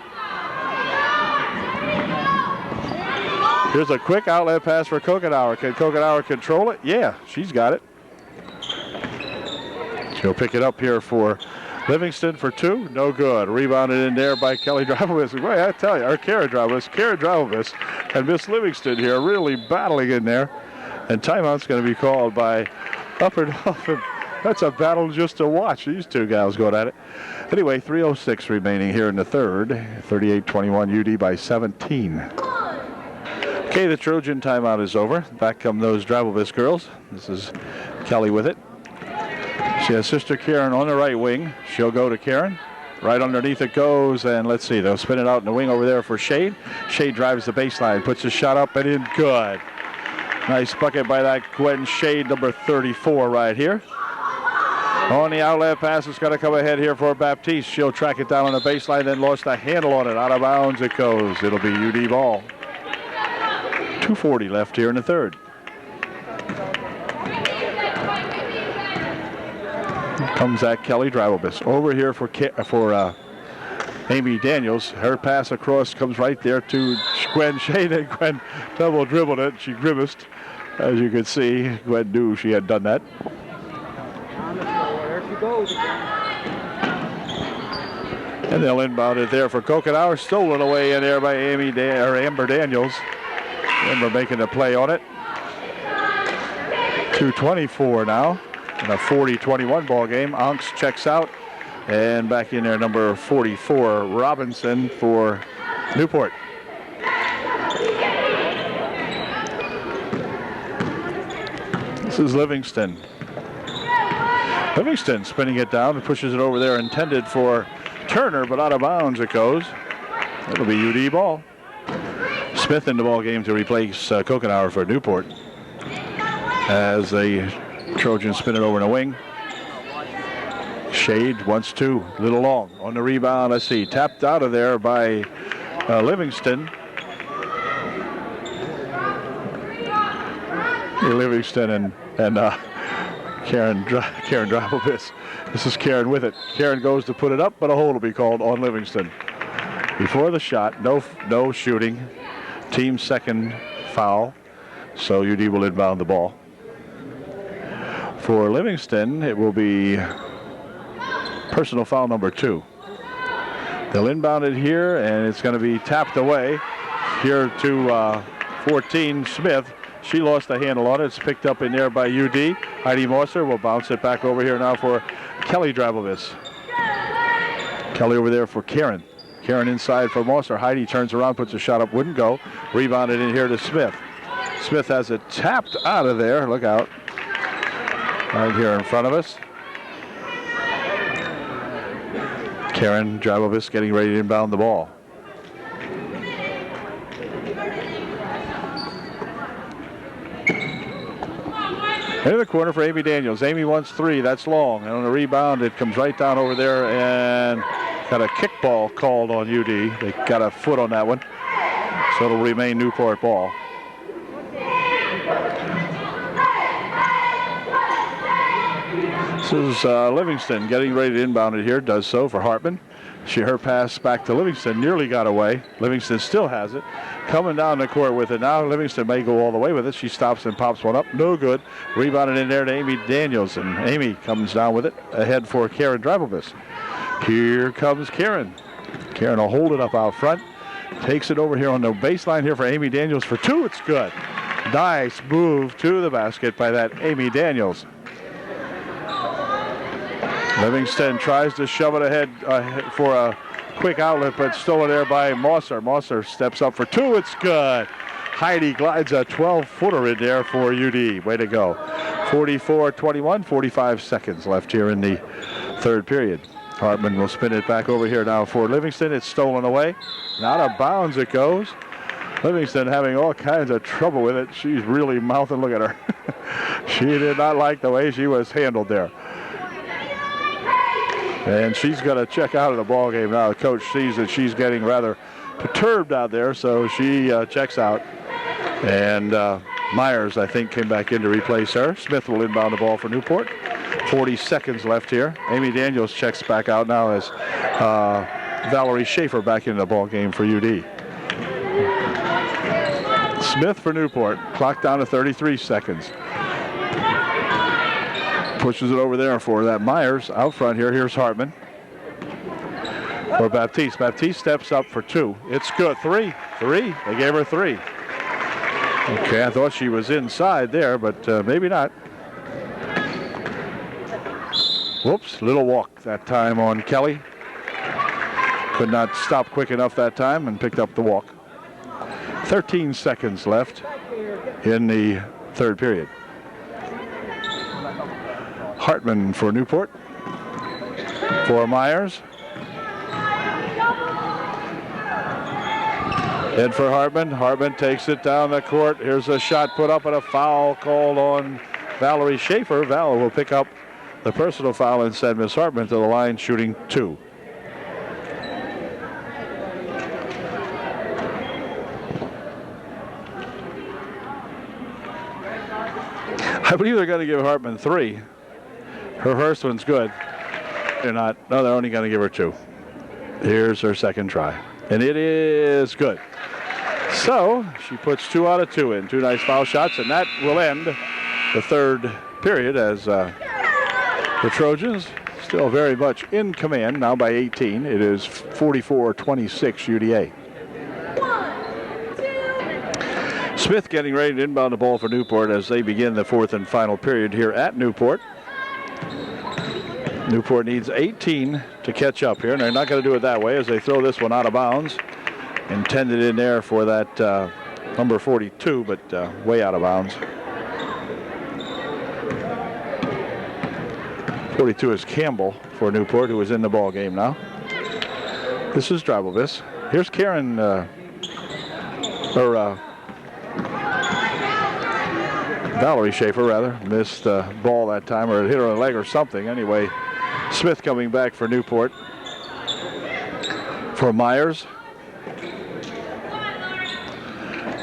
Here's a quick outlet pass for Kokenauer. Can Kokenauer control it? Yeah, she's got it. She'll pick it up here for Livingston for 2. No good. Rebounded in there by Kelly Dribovich. Boy, I tell you, our Karen Dribovich and Miss Livingston here really battling in there. And timeout's going to be called by Upper Dauphin. That's a battle just to watch. These two gals going at it. Anyway, 3:06 remaining here in the third. 38-21 UD by 17. Okay, the Trojan timeout is over. Back come those Dribovich girls. This is Kelly with it. She has sister Karen on the right wing. She'll go to Karen. Right underneath it goes, and let's see, they'll spin it out in the wing over there for Shade. Shade drives the baseline, puts a shot up and in, good. Nice bucket by that Gwen Shade, number 34 right here. On the outlet pass, it's going to come ahead here for Baptiste. She'll track it down on the baseline, then lost the handle on it. Out of bounds it goes. It'll be UD ball. 2:40 left here in the third. Comes that Kelly Dribovich over here for Amy Daniels. Her pass across comes right there to Gwen Shade, and Gwen double dribbled it. She grimaced. As you can see, Gwen knew she had done that. There she goes again. And they'll inbound it there for Kokenauer. Stolen away in there by Amber Daniels. Amber making a play on it. 2:24 now. In a 40-21 ball game. Angst checks out. And back in there, number 44, Robinson for Newport. This is Livingston. Livingston spinning it down and pushes it over there, intended for Turner, but out of bounds it goes. It'll be UD ball. Smith in the ball game to replace Kokenauer for Newport. As the Trojans spin it over in a wing. Shade wants to, a little long on the rebound. Let's see, tapped out of there by Livingston. Livingston and Karen Dribovich. This is Karen with it. Karen goes to put it up, but a hold will be called on Livingston. Before the shot, no shooting. Team second foul, so UD will inbound the ball. For Livingston, it will be personal foul number 2. They'll inbound it here, and it's going to be tapped away here to 14, Smith. She lost the handle on it. It's picked up in there by UD. Heidi Mosser will bounce it back over here now for Kelly Dribovich. Kelly over there for Karen. Karen inside for Mosser. Heidi turns around, puts a shot up, wouldn't go. Rebounded in here to Smith. Smith has it tapped out of there. Look out. Right here in front of us. Karen Drabovich getting ready to inbound the ball. In the corner for Amy Daniels. Amy wants 3. That's long. And on the rebound, it comes right down over there and got a kickball called on UD. They got a foot on that one. So it'll remain Newport ball. This is Livingston getting ready to inbound it here. Does so for Hartman. Her pass back to Livingston nearly got away. Livingston still has it. Coming down the court with it now. Livingston may go all the way with it. She stops and pops one up. No good. Rebounded in there to Amy Daniels. And Amy comes down with it. Ahead for Karen Drabovich. Here comes Karen. Karen will hold it up out front. Takes it over here on the baseline here for Amy Daniels for 2. It's good. Nice move to the basket by that Amy Daniels. Livingston tries to shove it ahead for a quick outlet, but stolen there by Mosser. Mosser steps up for 2. It's good. Heidi glides a 12-footer in there for UD. Way to go. 44-21, 45 seconds left here in the third period. Hartman will spin it back over here now for Livingston. It's stolen away. Out of bounds it goes. Livingston having all kinds of trouble with it. She's really mouthing. Look at her. She did not like the way she was handled there. And she's going to check out of the ball game now. The coach sees that she's getting rather perturbed out there, so she checks out. And Myers, I think, came back in to replace her. Smith will inbound the ball for Newport. 40 seconds left here. Amy Daniels checks back out now as Valerie Schaefer back into the ball game for UD. Smith for Newport. Clock down to 33 seconds. Pushes it over there for that Myers out front here. Here's Hartman for Baptiste. Baptiste steps up for 2. It's good. 3. They gave her 3. Okay, I thought she was inside there, but maybe not. Whoops, little walk that time on Kelly. Could not stop quick enough that time and picked up the walk. 13 seconds left in the third period. Hartman for Newport. For Myers. And for Hartman. Hartman takes it down the court. Here's a shot put up and a foul called on Valerie Schaefer. Val will pick up the personal foul and send Miss Hartman to the line shooting 2. I believe they're going to give Hartman 3. Her first one's good. They're not. No, they're only going to give her 2. Here's her second try. And it is good. So she puts 2 out of 2 in. 2 nice foul shots, and that will end the third period as the Trojans still very much in command, now by 18. It is 44-26 UDA. Smith getting ready to inbound the ball for Newport as they begin the fourth and final period here at Newport. Newport needs 18 to catch up here, and they're not going to do it that way as they throw this one out of bounds. Intended in there for that number 42, but way out of bounds. 42 is Campbell for Newport, who is in the ball game now. This is Drabovich. Here's Karen, Valerie Schaefer, rather. Missed the ball that time, or it hit her on the leg or something. Anyway, Smith coming back for Newport. For Myers.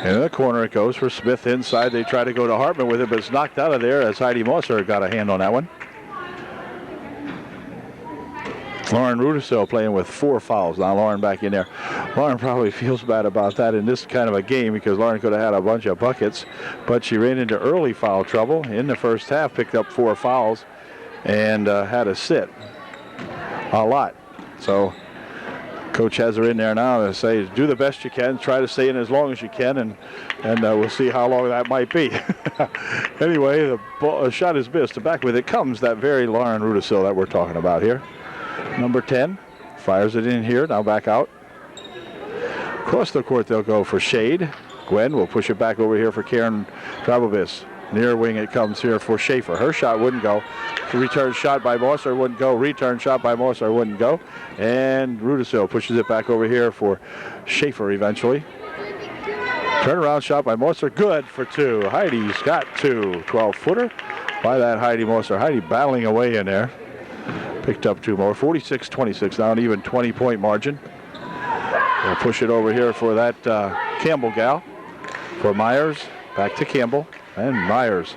And in the corner it goes for Smith inside. They try to go to Hartman with it, but it's knocked out of there as Heidi Mosser got a hand on that one. Lauren Rudisil playing with 4 fouls. Now Lauren back in there. Lauren probably feels bad about that in this kind of a game because Lauren could have had a bunch of buckets, but she ran into early foul trouble in the first half, picked up 4 fouls, and had to sit a lot. So coach has her in there now to say, do the best you can, try to stay in as long as you can, and we'll see how long that might be. Anyway, the shot is missed. Back with it comes that very Lauren Rudisil that we're talking about here. Number 10 fires it in here, now back out. Across the court they'll go for Shade. Gwen will push it back over here for Karen Drabovis. Near wing it comes here for Schaefer. Her shot wouldn't go. Return shot by Mosser wouldn't go. Return shot by Mosser wouldn't go. And Rudisill pushes it back over here for Schaefer eventually. Turnaround shot by Mosser. Good for 2. Heidi's got 2. 12-footer by that Heidi Mosser. Heidi battling away in there. Picked up 2 more. 46-26 now, an even 20-point margin. We'll push it over here for that Campbell gal. For Myers. Back to Campbell. And Myers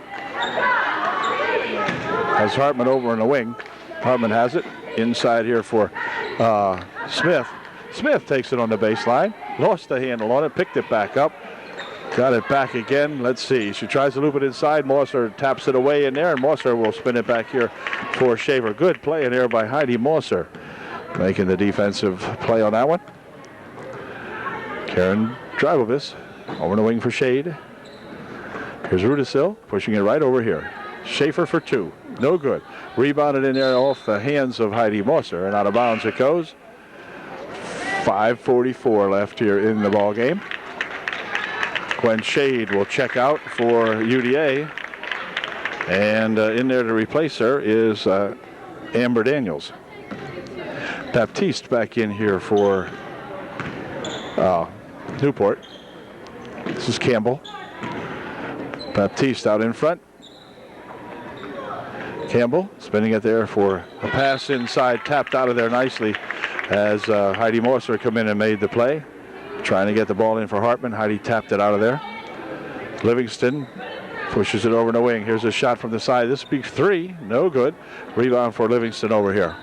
has Hartman over in the wing. Hartman has it inside here for Smith. Smith takes it on the baseline. Lost the handle on it. Picked it back up. Got it back again. Let's see. She tries to loop it inside. Mosser taps it away in there, and Mosser will spin it back here for Schaefer. Good play in there by Heidi Mosser, making the defensive play on that one. Karen Drabovis over the wing for Shade. Here's Rudisill pushing it right over here. Schaefer for 2. No good. Rebounded in there off the hands of Heidi Mosser, and out of bounds it goes. 5:44 left here in the ball game. Gwen Shade will check out for UDA. And in there to replace her is Amber Daniels. Baptiste back in here for Newport. This is Campbell. Baptiste out in front. Campbell spinning it there for a pass inside, tapped out of there nicely as Heidi Mosser come in and made the play. Trying to get the ball in for Hartman. Heidi tapped it out of there. Livingston pushes it over the wing. Here's a shot from the side. This will be 3. No good. Rebound for Livingston over here.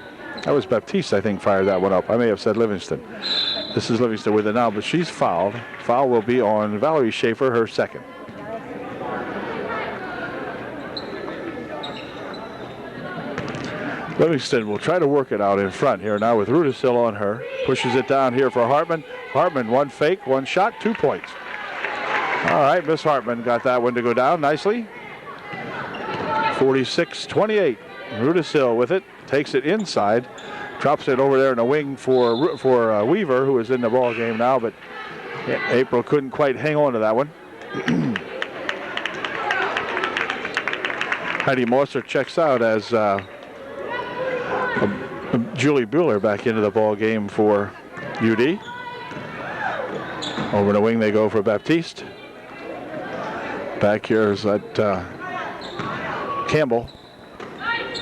That was Baptiste, I think, fired that one up. I may have said Livingston. This is Livingston with it now, but she's fouled. Foul will be on Valerie Schaefer, her second. Livingston will try to work it out in front here now with Rudisill on her. Pushes it down here for Hartman. Hartman, 1 fake, 1 shot, 2 points. All right, Miss Hartman got that one to go down nicely. 46-28. Rudisill with it, takes it inside, drops it over there in the wing for Weaver, who is in the ball game now, but April couldn't quite hang on to that one. Heidi Mosser checks out as Julie Bueller back into the ball game for UD. Over the wing they go for Baptiste. Back here is that Campbell.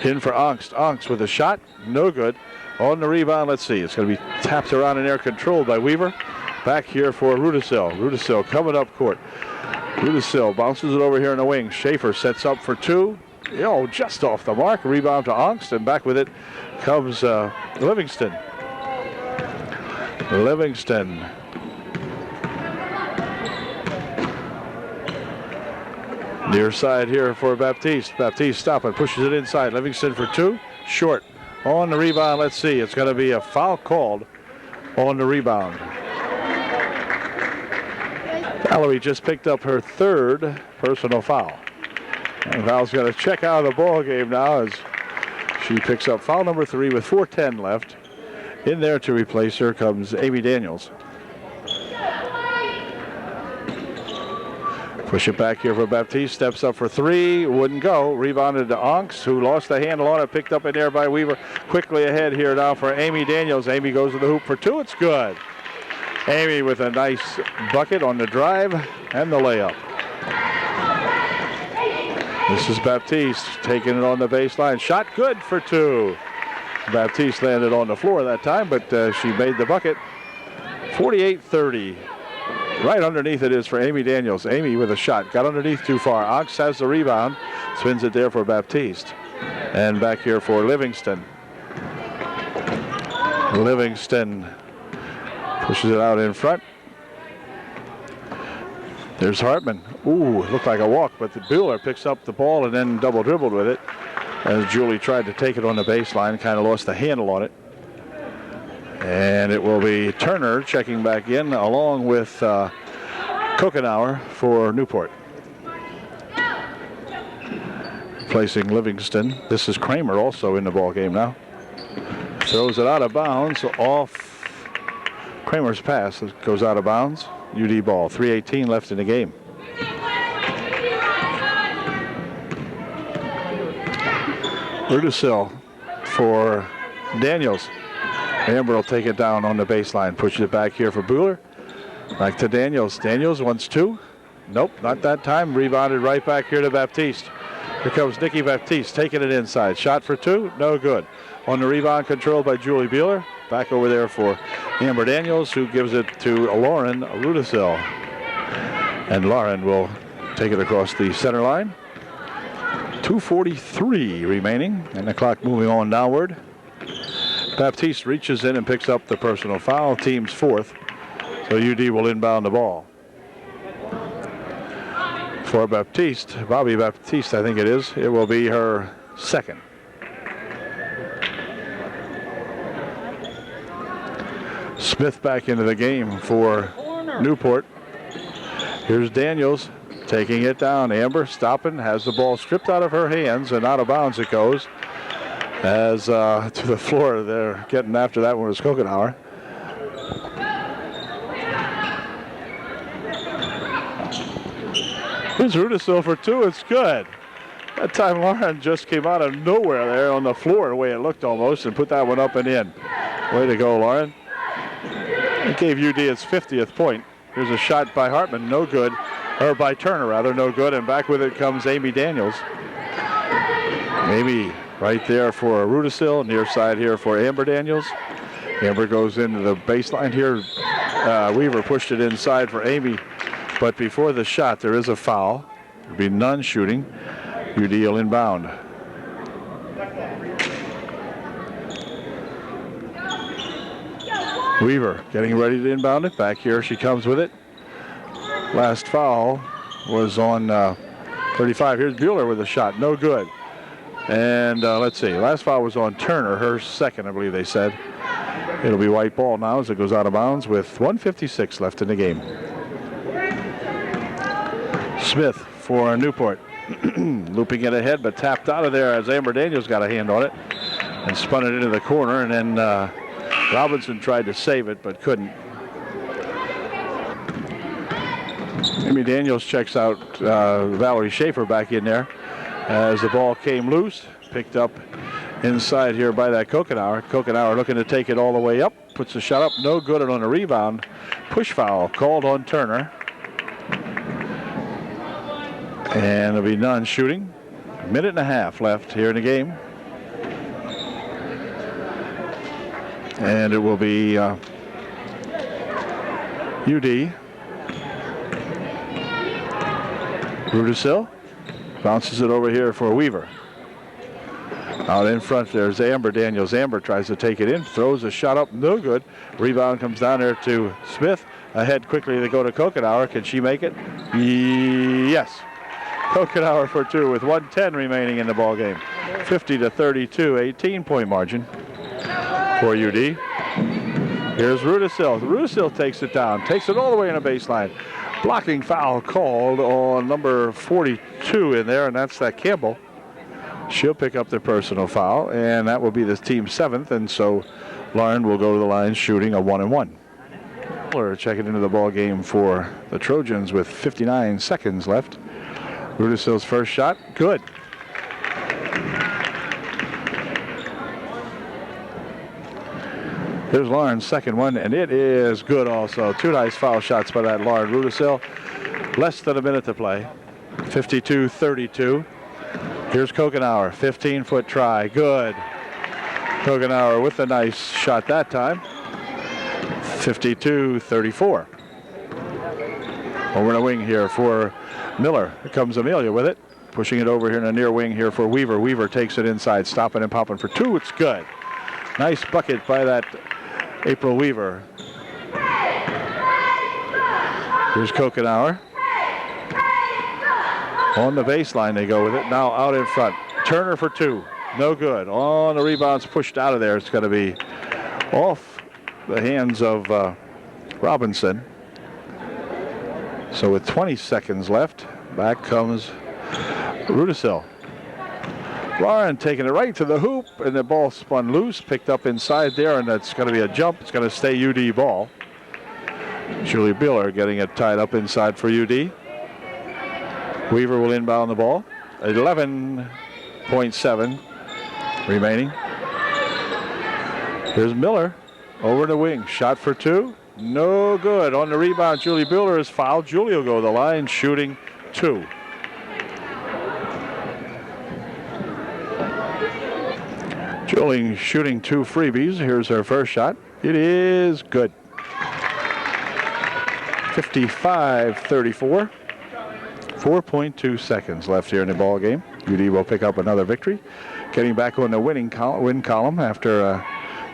In for Angst. Angst with a shot. No good. On the rebound, let's see. It's going to be tapped around in air, controlled by Weaver. Back here for Rudisill. Rudisill coming up court. Rudisill bounces it over here in the wing. Schaefer sets up for 2. Just off the mark. Rebound to Angst, and back with it comes Livingston. Livingston. Near side here for Baptiste. Baptiste stop and pushes it inside. Livingston for 2. Short. On the rebound, let's see. It's going to be a foul called on the rebound. Valerie just picked up her 3rd personal foul. And Val's going to check out of the ball game now as she picks up foul number 3 with 4:10 left. In there to replace her comes Amy Daniels. Push it back here for Baptiste. Steps up for 3. Wouldn't go. Rebounded to Angst, who lost the handle on it. Picked up in there by Weaver. Quickly ahead here now for Amy Daniels. Amy goes to the hoop for 2. It's good. Amy with a nice bucket on the drive and the layup. This is Baptiste taking it on the baseline. Shot good for 2. Baptiste landed on the floor that time, but she made the bucket. 48-30. Right underneath it is for Amy Daniels. Amy with a shot. Got underneath too far. Angst has the rebound. Spins it there for Baptiste. And back here for Livingston. Livingston pushes it out in front. There's Hartman. Ooh, it looked like a walk, but the Bueller picks up the ball and then double dribbled with it. As Julie tried to take it on the baseline, kind of lost the handle on it. And it will be Turner checking back in along with Kokenauer for Newport. Replacing Livingston. This is Kramer also in the ball game now. Throws it out of bounds off Kramer's pass. It goes out of bounds. UD ball. 3:18 left in the game. Rudisil for Daniels. Amber will take it down on the baseline. Pushes it back here for Buehler. Back to Daniels. Daniels wants two. Nope, not that time. Rebounded right back here to Baptiste. Here comes Nikki Baptiste taking it inside. Shot for two. No good. On the rebound, controlled by Julie Buehler. Back over there for Amber Daniels, who gives it to Lauren Rudisil. And Lauren will take it across the center line. 2:43 remaining, and the clock moving on downward. Baptiste reaches in and picks up the personal foul, team's fourth. So UD will inbound the ball. For Baptiste, Bobby Baptiste, I think it is, it will be her second. Smith back into the game for Newport. Here's Daniels taking it down. Amber stopping, has the ball stripped out of her hands, and out of bounds it goes. As to the floor, they're getting after that one was Kokenauer. Here's Rudisil for two. It's good. That time Lauren just came out of nowhere there on the floor, the way it looked almost, and put that one up and in. Way to go, Lauren. It gave UD its 50th point. Here's a shot by Hartman, no good. Or by Turner, rather, no good. And back with it comes Amy Daniels. Amy right there for Rudisil, near side here for Amber Daniels. Amber goes into the baseline here. Weaver pushed it inside for Amy. But before the shot, there is a foul. There'll be none shooting. UD will inbound. Weaver getting ready to inbound it. Back here she comes with it. Last foul was on 35. Here's Buehler with a shot. No good. And let's see. Last foul was on Turner. Her second, I believe they said. It'll be white ball now as it goes out of bounds with 1:56 left in the game. Smith for Newport. Looping it ahead, but tapped out of there as Amber Daniels got a hand on it and spun it into the corner. And then Robinson tried to save it, but couldn't. Amy Daniels checks out Valerie Schaefer back in there as the ball came loose. Picked up inside here by that Kokenauer. Kokenauer looking to take it all the way up. Puts the shot up. No good. And on the rebound, push foul called on Turner. And there'll be none shooting. A minute and a half left here in the game. And it will be UD. Rudisil bounces it over here for Weaver. Out in front there's Amber Daniels. Amber tries to take it in, throws a shot up, no good. Rebound comes down there to Smith. Ahead quickly they go to Kokenauer. Can she make it? Yes. Kokenauer for two with 1:10 remaining in the ball game. 50-32, 18-point margin for UD. Here's Rudisil. Rudisil takes it down, takes it all the way in the baseline. Blocking foul called on number 42 in there, and that's that Campbell. She'll pick up the personal foul, and that will be the team's seventh, and so Lauren will go to the line shooting a 1-and-1. Checking into the ball game for the Trojans with 59 seconds left. Rudisil's first shot, good. Here's Lauren's second one, and it is good also. Two nice foul shots by that Lauren Rudisil. Less than a minute to play. 52-32. Here's Kokenauer, 15-foot try, good. Kokenauer with a nice shot that time. 52-34. Over the wing here for Miller. Here comes Amelia with it. Pushing it over here in the near wing here for Weaver. Weaver takes it inside, stopping and popping for two. It's good. Nice bucket by that April Weaver. Here's Kokenauer. On the baseline they go with it. Now out in front. Turner for two. No good. On the rebounds, pushed out of there. It's going to be off the hands of Robinson. So with 20 seconds left, back comes Rudisil. Lauren taking it right to the hoop, and the ball spun loose, picked up inside there, and that's going to be a jump. It's going to stay UD ball. Julie Biller getting it tied up inside for UD. Weaver will inbound the ball. 11.7 remaining. Here's Miller over the wing. Shot for two. No good. On the rebound, Julie Biller is fouled. Julie will go to the line shooting two. Julie shooting two freebies. Here's her first shot. It is good. 55-34. 4.2 seconds left here in the ball game. UD will pick up another victory. Getting back on the win column after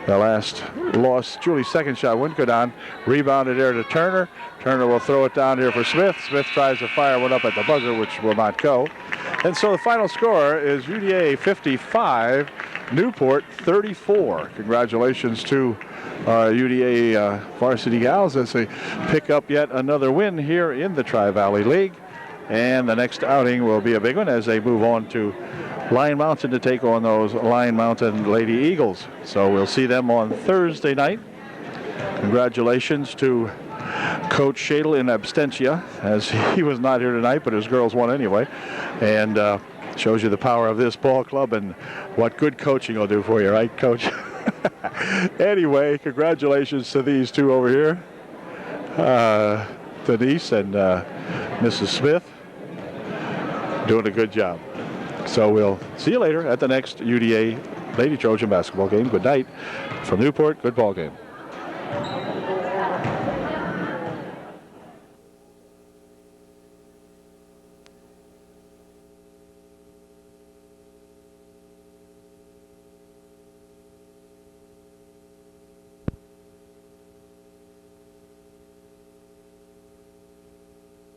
the last loss. Julie's second shot wouldn't go down. Rebounded there to Turner. Turner will throw it down here for Smith. Smith tries to fire one up at the buzzer, which will not go. And so the final score is UDA 55, Newport 34. Congratulations to UDA varsity gals as they pick up yet another win here in the Tri-Valley League. And the next outing will be a big one as they move on to Lion Mountain to take on those Lion Mountain Lady Eagles. So we'll see them on Thursday night. Congratulations to Coach Shadle in absentia, as he was not here tonight, but his girls won anyway. And shows you the power of this ball club and what good coaching will do for you, right, Coach? Anyway, congratulations to these two over here, Denise and Mrs. Smith, doing a good job. So we'll see you later at the next UDA Lady Trojan basketball game. Good night from Newport. Good ball game.